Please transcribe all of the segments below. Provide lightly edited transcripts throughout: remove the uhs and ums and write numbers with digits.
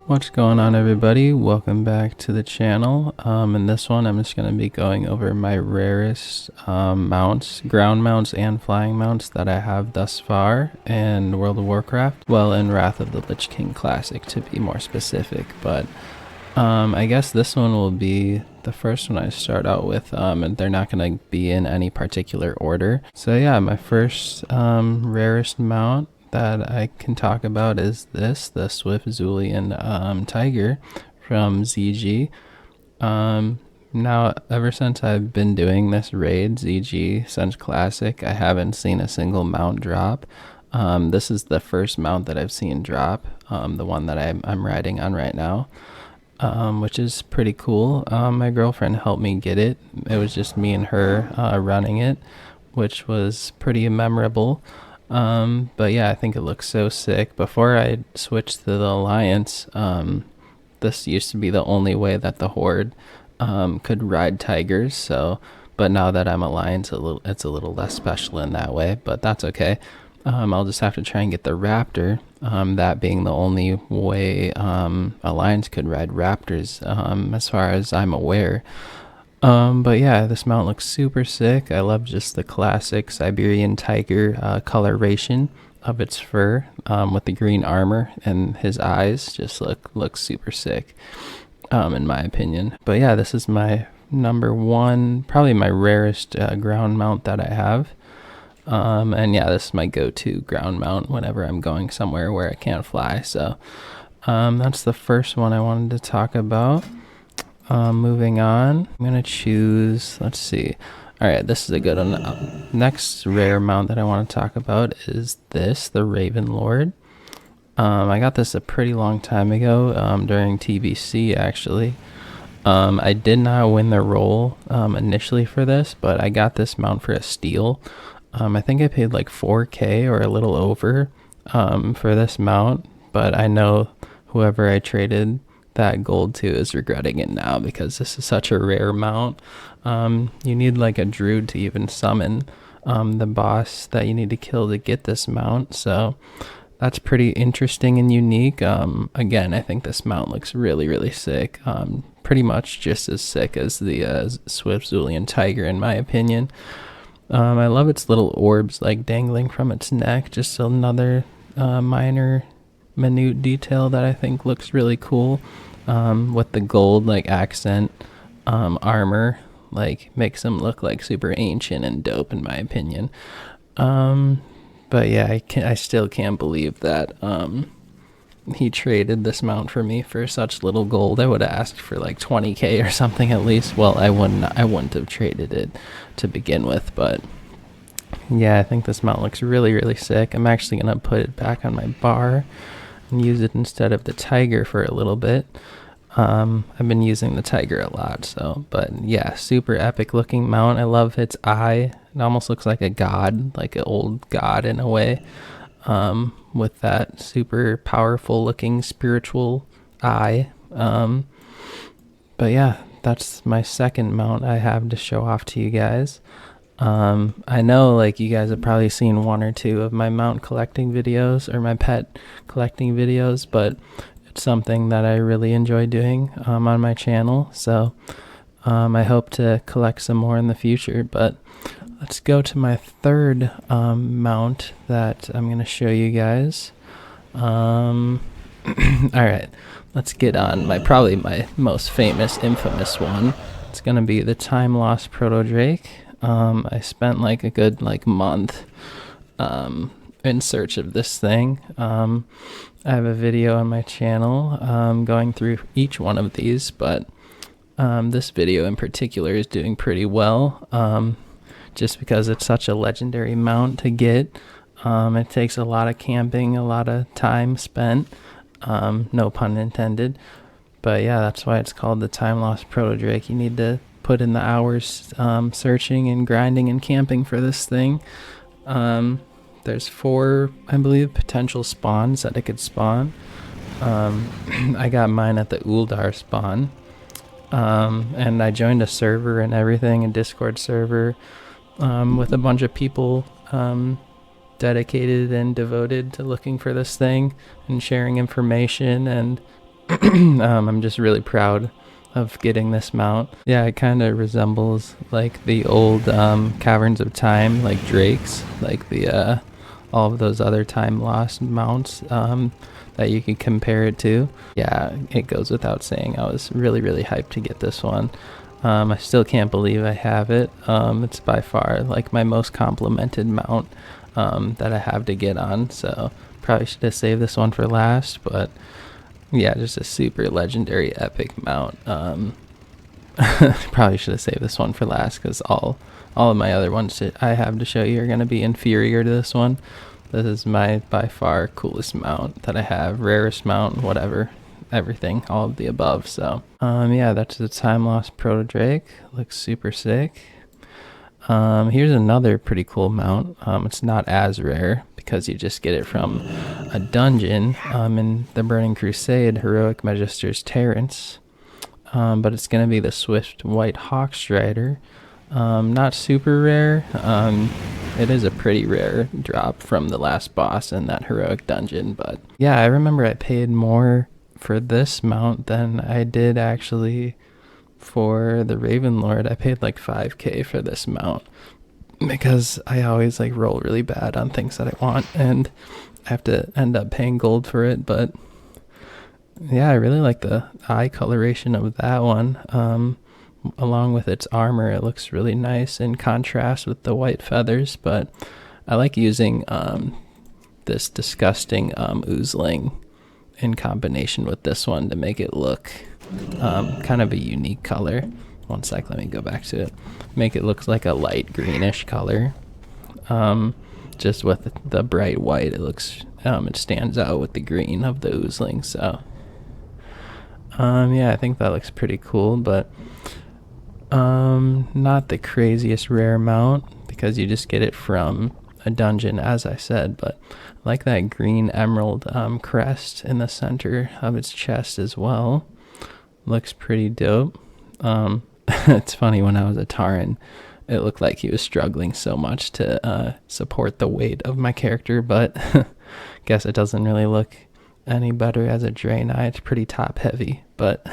What's going on, everybody? Welcome back to the channel. In this one I'm just going to be going over my rarest mounts, ground mounts and flying mounts that I have thus far in World of Warcraft. Well, in Wrath of the Lich King Classic to be more specific, but I guess this one will be the first one I start out with, and they're not going to be in any particular order. So yeah, my first rarest mount that I can talk about is the Swift Zulian Tiger from ZG. Now, ever since I've been doing this raid, ZG, since Classic, I haven't seen a single mount drop. This is the first mount that I've seen drop, the one that I'm riding on right now. Which is pretty cool. My girlfriend helped me get it. It was just me and her running it, which was pretty memorable. But yeah, I think it looks so sick. Before I switched to the Alliance, this used to be the only way that the Horde could ride tigers. So, but now that I'm Alliance, it's a little less special in that way, but that's okay. I'll just have to try and get the Raptor, that being the only way Alliance could ride Raptors, as far as I'm aware. But yeah, this mount looks super sick. I love just the classic Siberian tiger coloration of its fur, with the green armor, and his eyes just look super sick, in my opinion. But yeah, this is my number one, probably my rarest ground mount that I have. And yeah, this is my go-to ground mount whenever I'm going somewhere where I can't fly. So that's the first one I wanted to talk about. Moving on, I'm gonna choose, let's see. All right, this is a good one. Next rare mount that I want to talk about is the Raven Lord. I got this a pretty long time ago, during TBC actually. I did not win the role initially for this, but I got this mount for a steal. I think I paid like 4K or a little over for this mount, but I know whoever I traded that gold to is regretting it now because this is such a rare mount. You need like a druid to even summon the boss that you need to kill to get this mount, so that's pretty interesting and unique. Again, I think this mount looks really sick, pretty much just as sick as the Swift Zulian Tiger in my opinion. I love its little orbs like dangling from its neck, just another minor minute detail that I think looks really cool, with the gold like accent armor, like makes him look like super ancient and dope in my opinion. But yeah, I still can't believe that he traded this mount for me for such little gold. I would have asked for like 20K or something at least. Well, I wouldn't have traded it to begin with, but yeah, I think this mount looks really sick. I'm actually gonna put it back on my bar and use it instead of the tiger for a little bit. I've been using the tiger a lot, so, but yeah, super epic looking mount. I love its eye. It almost looks like a god, like an old god in a way, with that super powerful looking spiritual eye. But yeah, that's my second mount I have to show off to you guys. I know like you guys have probably seen one or two of my mount collecting videos or my pet collecting videos, but it's something that I really enjoy doing on my channel, so I hope to collect some more in the future. But let's go to my third mount that I'm going to show you guys. Alright, let's get on probably my most famous, infamous one. It's going to be the Time Lost Proto Drake. I spent like a good month in search of this thing. I have a video on my channel going through each one of these, but this video in particular is doing pretty well, just because it's such a legendary mount to get. It takes a lot of camping, a lot of time spent, no pun intended, but yeah, that's why it's called the Time Lost Proto Drake. You need to put in the hours searching and grinding and camping for this thing. There's 4, I believe, potential spawns that it could spawn. I got mine at the Uldar spawn, and I joined a server and everything, a Discord server, with a bunch of people dedicated and devoted to looking for this thing and sharing information and I'm just really proud of getting this mount. Yeah, it kind of resembles like the old Caverns of Time, like Drake's, like the all of those other time lost mounts that you can compare it to. Yeah, it goes without saying. I was really, really hyped to get this one. I still can't believe I have it. It's by far like my most complimented mount that I have to get on. So probably should have saved this one for last, but yeah, just a super legendary epic mount. Probably should have saved this one for last because all of my other ones that I have to show you are going to be inferior to this one. This is my by far coolest mount that I have. Rarest mount, whatever, everything, all of the above. So yeah, that's the time lost Proto Drake. Looks super sick. Here's another pretty cool mount. It's not as rare because you just get it from a dungeon in the Burning Crusade, Heroic Magister's Terrence. But it's going to be the Swift White Hawk Strider. Not super rare. It is a pretty rare drop from the last boss in that heroic dungeon, but yeah, I remember I paid more for this mount than I did actually for the Raven Lord. I paid like 5k for this mount because I always like roll really bad on things that I want and I have to end up paying gold for it. But yeah, I really like the eye coloration of that one. Along with its armor, it looks really nice in contrast with the white feathers. But I like using this disgusting oozling in combination with this one to make it look kind of a unique color. One sec, let me go back to it. Make it look like a light greenish color. Just with the bright white, it looks it stands out with the green of the oozling. So yeah, I think that looks pretty cool, but not the craziest rare mount because you just get it from a dungeon, as I said, but I like that green emerald crest in the center of its chest as well. Looks pretty dope. It's funny, when I was a Tauren, it looked like he was struggling so much to support the weight of my character, but guess it doesn't really look any better as a Draenei. It's pretty top heavy, but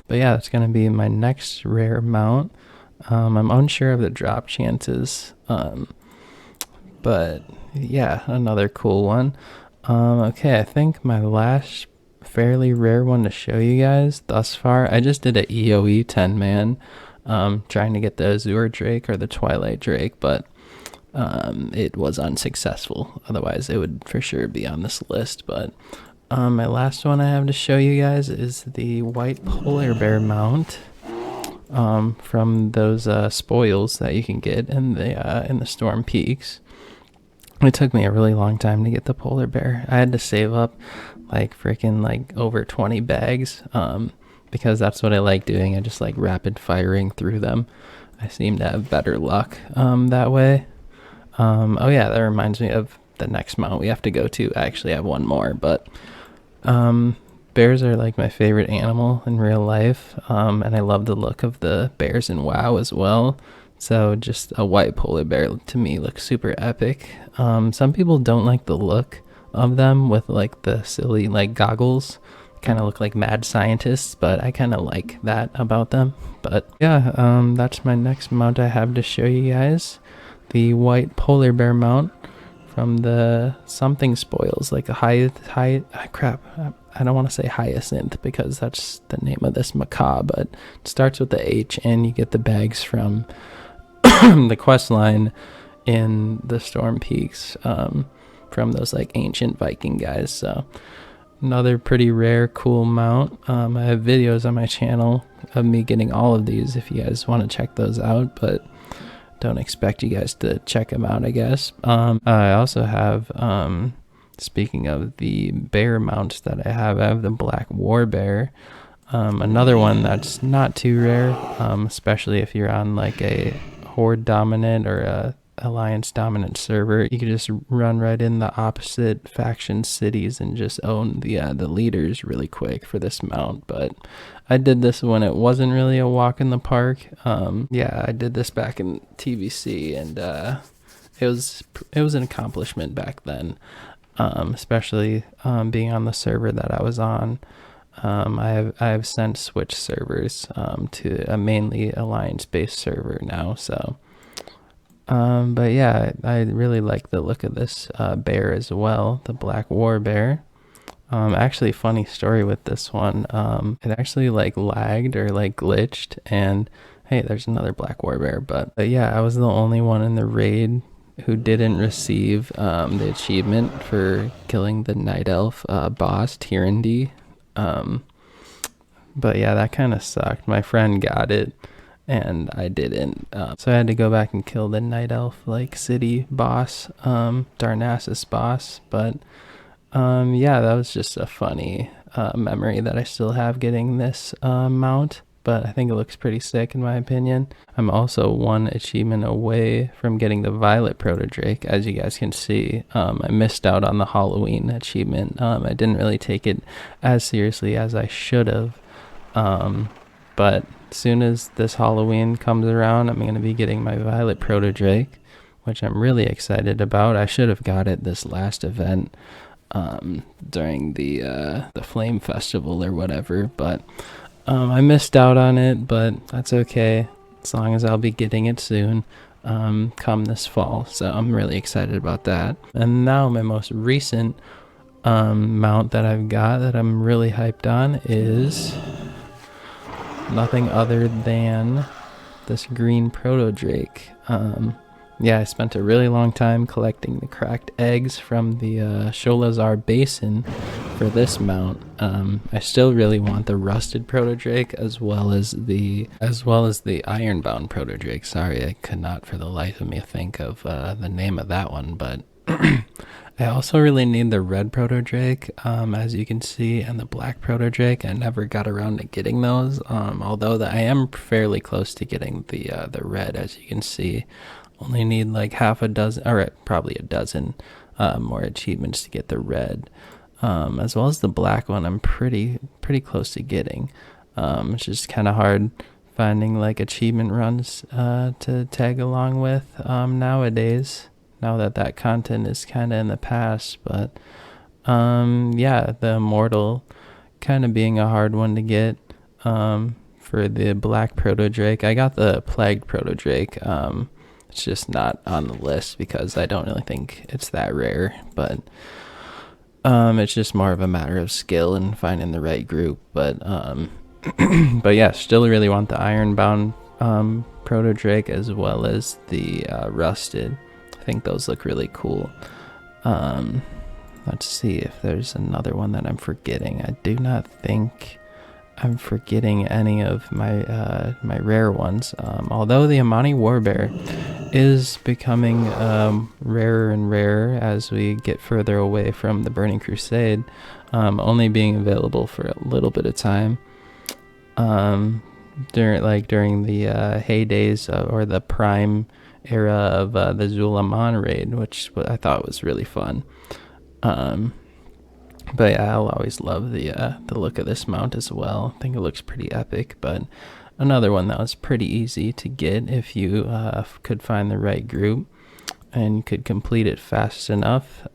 but yeah, that's gonna be my next rare mount. I'm unsure of the drop chances, but yeah, another cool one. Okay, I think my last fairly rare one to show you guys thus far, I just did a EOE 10-man trying to get the Azure Drake or the Twilight Drake, but it was unsuccessful. Otherwise it would for sure be on this list. But my last one I have to show you guys is the white polar bear mount from those spoils that you can get in the Storm Peaks. It took me a really long time to get the polar bear. I had to save up like freaking like over 20 bags because that's what I like doing. I just like rapid firing through them. I seem to have better luck that way. Oh yeah, that reminds me of the next mount we have to go to. I actually have one more, but bears are like my favorite animal in real life, and I love the look of the bears in WoW as well. So just a white polar bear to me looks super epic. Some people don't like the look of them with like the silly like goggles, kind of look like mad scientists, but I kind of like that about them. But yeah, that's my next mount I have to show you guys, the white polar bear mount from the something spoils, like a crap, I don't want to say hyacinth because that's the name of this macabre, but it starts with the H and you get the bags from the quest line in the Storm Peaks from those like ancient Viking guys. So another pretty rare cool mount. I have videos on my channel of me getting all of these if you guys want to check those out, but don't expect you guys to check them out, I guess. I also have speaking of the bear mounts that I have the black war bear, another one that's not too rare, especially if you're on like a horde dominant or a alliance dominant server. You can just run right in the opposite faction cities and just own the leaders really quick for this mount. But I did this when it wasn't really a walk in the park. Yeah, I did this back in TVC, and it was an accomplishment back then, especially being on the server that I was on. I have sent switch servers to a mainly alliance based server now. So but yeah, I really like the look of this bear as well, the black war bear. Actually, funny story with this one. It actually like lagged or like glitched, and hey, there's another black war bear. But yeah, I was the only one in the raid who didn't receive the achievement for killing the night elf boss Tyrandy. Um, but yeah, that kind of sucked. My friend got it, and I didn't. So I had to go back and kill the night elf like city boss, Darnassus boss. But yeah, that was just a funny memory that I still have getting this mount. But I think it looks pretty sick in my opinion. I'm also one achievement away from getting the Violet Proto Drake. As you guys can see, I missed out on the Halloween achievement. I didn't really take it as seriously as I should have. But as soon as this Halloween comes around, I'm going to be getting my Violet Proto Drake, which I'm really excited about. I should have got it this last event during the Flame Festival or whatever, but I missed out on it, but that's okay as long as I'll be getting it soon come this fall. So I'm really excited about that. And now my most recent mount that I've got that I'm really hyped on is nothing other than this green Proto Drake. Yeah, I spent a really long time collecting the cracked eggs from the Sholazar Basin for this mount. I still really want the rusted Proto Drake as well as the Ironbound Proto Drake. Sorry, I could not for the life of me think of the name of that one, but I also really need the red Proto Drake, as you can see, and the black Proto Drake. I never got around to getting those, although I am fairly close to getting the red, as you can see. Only need like half a dozen, or probably a dozen more achievements to get the red, as well as the black one. I'm pretty close to getting. It's just kind of hard finding like achievement runs to tag along with nowadays. Now that content is kind of in the past, but yeah, the immortal kind of being a hard one to get. For the black Proto Drake, I got the plagued Proto Drake. It's just not on the list because I don't really think it's that rare, but it's just more of a matter of skill and finding the right group. But but yeah, still really want the Ironbound Proto Drake as well as the rusted. I think those look really cool. Let's see if there's another one that I'm forgetting. I do not think I'm forgetting any of my my rare ones. Although the Amani Warbear is becoming rarer and rarer as we get further away from the Burning Crusade, only being available for a little bit of time. During the heydays or the prime era of the Zulaman raid, which I thought was really fun. But yeah, I'll always love the look of this mount as well. I think it looks pretty epic. But another one that was pretty easy to get if you could find the right group and could complete it fast enough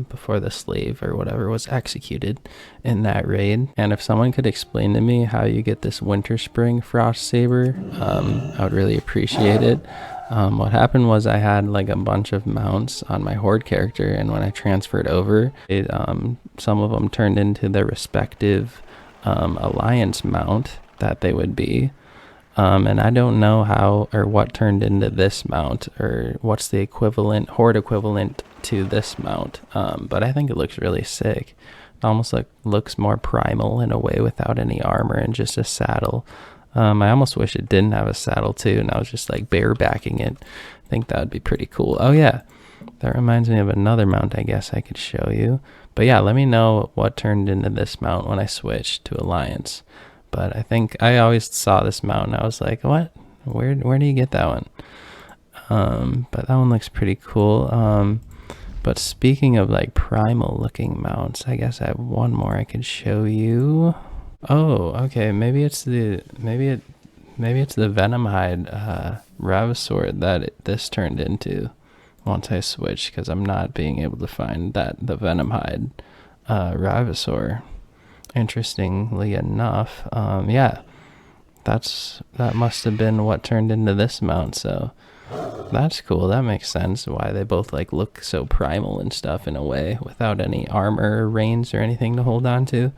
before the slave or whatever was executed in that raid. And if someone could explain to me how you get this Winter Spring Frost Saber, I would really appreciate it. What happened was I had like a bunch of mounts on my horde character, and when I transferred over, some of them turned into their respective alliance mount that they would be. And I don't know how or what turned into this mount or what's the equivalent, horde equivalent to this mount. But I think it looks really sick. It almost looks more primal in a way without any armor and just a saddle. I almost wish it didn't have a saddle too, and I was just like barebacking it. I think that would be pretty cool. Oh yeah, that reminds me of another mount I guess I could show you. But yeah, let me know what turned into this mount when I switched to Alliance. But I think I always saw this mount and I was like, what? Where do you get that one? But that one looks pretty cool. But speaking of like primal looking mounts, I guess I have one more I could show you. Oh, okay. Maybe it's the Venomhide Ravasword that this turned into once I switched, because I'm not being able to find the Venomhide Ravasaur. interestingly enough, yeah, that must have been what turned into this mount. So that's cool. That makes sense why they both like look so primal and stuff in a way without any armor, or reins, or anything to hold on to.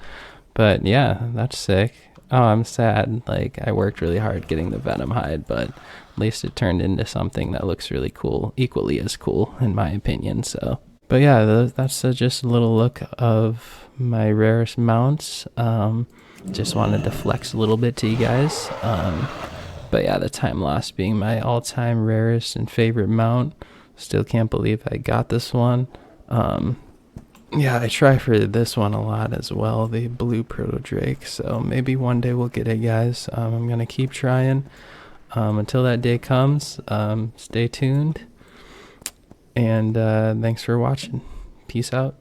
But yeah, that's sick. Oh, I'm sad. Like, I worked really hard getting the Venom hide, but at least it turned into something that looks really cool, equally as cool, in my opinion. So, but yeah, that's just a little look of my rarest mounts. Just wanted to flex a little bit to you guys. But yeah, the time lost being my all-time rarest and favorite mount. Still can't believe I got this one. Yeah, I try for this one a lot as well, the blue Proto Drake. So maybe one day we'll get it, guys. I'm gonna keep trying. Until that day comes, stay tuned. And thanks for watching. Peace out.